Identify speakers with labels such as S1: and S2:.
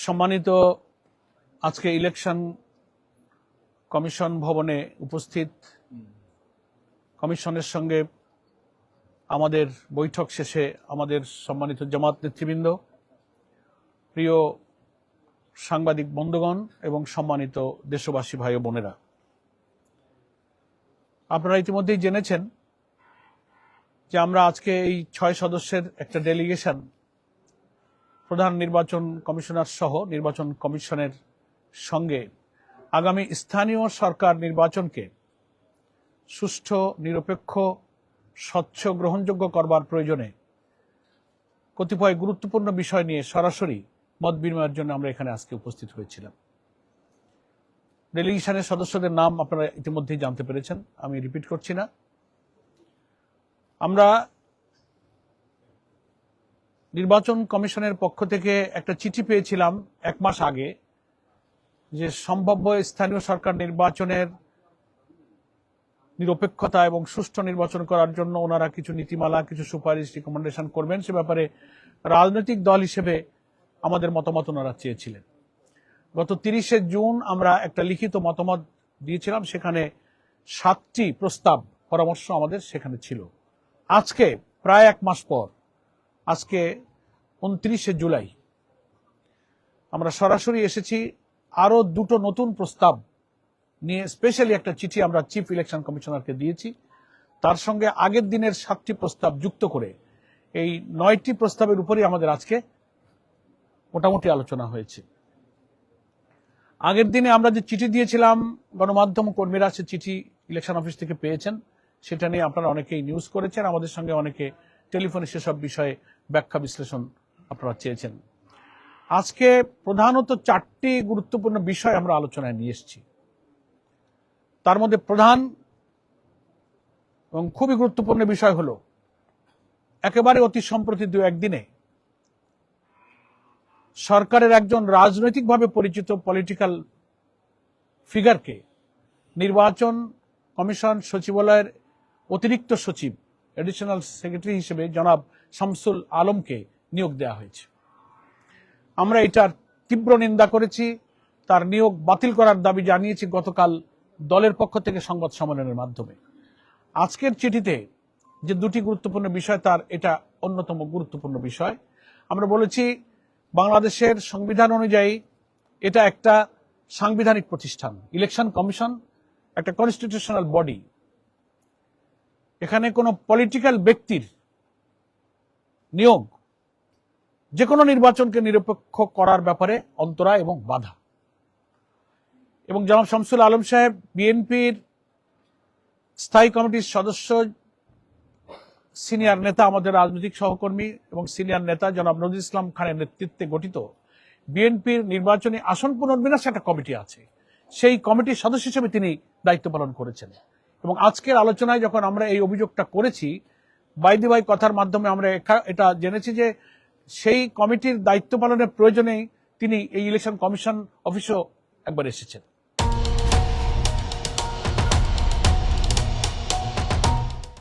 S1: সম্মানিত আজকে election commission ভবনে উপস্থিত কমিশনের সঙ্গে আমাদের বৈঠক শেষে আমাদের সম্মানিত জামাত নেতৃবৃন্দ, প্রিয় সাংবাদিক বন্ধুগণ এবং সম্মানিত দেশবাসী ভাই ও বোনেরা, আপনারা ইতিমধ্যেই জেনেছেন যে আমরা আজকে এই 6 সদস্যের একটা ডেলিগেশন প্রধান নির্বাচন কমিশনার সহ নির্বাচন কমিশনের সঙ্গে আগামী স্থানীয় সরকার নির্বাচনকে সুষ্ঠু, নিরপেক্ষ, স্বচ্ছ, গ্রহণযোগ্য করবার প্রয়োজনে কতিপয় গুরুত্বপূর্ণ বিষয় নিয়ে সরাসরি মত বিনিময়ের জন্য আমরা এখানে আজকে উপস্থিত হয়েছিলাম। ডেলিগেশনের সদস্যদের নাম আপনারা ইতিমধ্যেই জানতে পেরেছেন, আমি রিপিট করছি না। আমরা নির্বাচন কমিশনের পক্ষ থেকে একটা চিঠি পেয়েছিলাম 1 মাস আগে যে সম্ভাব্য স্থানীয় সরকার নির্বাচনের নিরপেক্ষতা এবং সুষ্ঠু নির্বাচন করার জন্য ওনারা কিছু নীতিমালা, কিছু সুপারিশ, রিকমেন্ডেশন করবেন। সে ব্যাপারে রাজনৈতিক দল হিসেবে আমাদের মতামত ওনারা চেয়েছিলেন। গত 30শে জুন আমরা একটা লিখিত মতামত দিয়েছিলাম, সেখানে 7টি প্রস্তাব, পরামর্শ আমাদের সেখানে ছিল। আজকে প্রায় 1 মাস পর, আজকে 29শে জুলাই, আমরা সরাসরি এসেছি আরো 2টো নতুন প্রস্তাব নিয়ে। স্পেশালি একটা চিঠি আমরা চিফ ইলেকশন কমিশনারকে দিয়েছি, তার সঙ্গে আগের দিনের 7টি প্রস্তাব যুক্ত করে এই 9টি প্রস্তাবের উপরই আমাদের আজকে মোটামুটি আলোচনা হয়েছে। আগের দিনে আমরা যে চিঠি দিয়েছিলাম, গণমাধ্যম কর্মীরা সে চিঠি ইলেকশন অফিস থেকে পেয়েছেন, সেটা নিয়ে আপনারা অনেকেই নিউজ করেছেন, আমাদের সঙ্গে অনেকে টেলিফোনে সেসব বিষয়ে ব্যাখ্যা বিশ্লেষণ আপনারা চেয়েছেন। আজকে প্রধানত 4টি গুরুত্বপূর্ণ বিষয় আমরা আলোচনায় নিয়ে এসেছি। তার মধ্যে প্রধান এবং খুবই গুরুত্বপূর্ণ বিষয় হলো, একেবারে অতি সম্প্রতি 2-1 দিনে সরকারের একজন রাজনৈতিকভাবে পরিচিত পলিটিক্যাল ফিগারকে নির্বাচন কমিশন সচিবালয়ের অতিরিক্ত সচিব, এডিশনাল সেক্রেটারি হিসেবে জনাব শামসুল আলমকে নিয়োগ দেওয়া হয়েছে। আমরা এটার তীব্র নিন্দা করেছি, তার নিয়োগ বাতিল করার দাবি জানিয়েছি গতকাল দলের পক্ষ থেকে সংবাদ সম্মেলনের মাধ্যমে। আজকের চিঠিতে যে 2টি গুরুত্বপূর্ণ বিষয়, তার এটা অন্যতম গুরুত্বপূর্ণ বিষয়। আমরা বলেছি বাংলাদেশের সংবিধান অনুযায়ী এটা একটা সাংবিধানিক প্রতিষ্ঠান। ইলেকশন কমিশন একটা কনস্টিটিউশনাল বডি। এখানে কোনো পলিটিক্যাল ব্যক্তির নিয়োগ যে কোনো নির্বাচনকে নিরপেক্ষ করার ব্যাপারে অন্তরায় এবং বাধা। এবং জনাব শামসুল আলম সাহেব বিএনপির স্থায়ী কমিটির সদস্য, সিনিয়র নেতা, আমাদের রাজনৈতিক সহকর্মী এবং সিনিয়র নেতা জনাব নজরুল ইসলাম খানের নেতৃত্বে গঠিত বিএনপির নির্বাচনী আসন পুনর্বিন্যাস একটা কমিটি আছে, সেই কমিটির সদস্য হিসেবে তিনি দায়িত্ব পালন করেছেন। এবং আজকের আলোচনায় যখন আমরা এই অভিযোগটা করেছি, বাইদি ভাই কথার মাধ্যমে আমরা এটা জেনেছি যে সেই কমিটির দায়িত্ব পালনের প্রয়োজনেই তিনি এই ইলেকশন কমিশন অফিসেও একবার এসেছেন।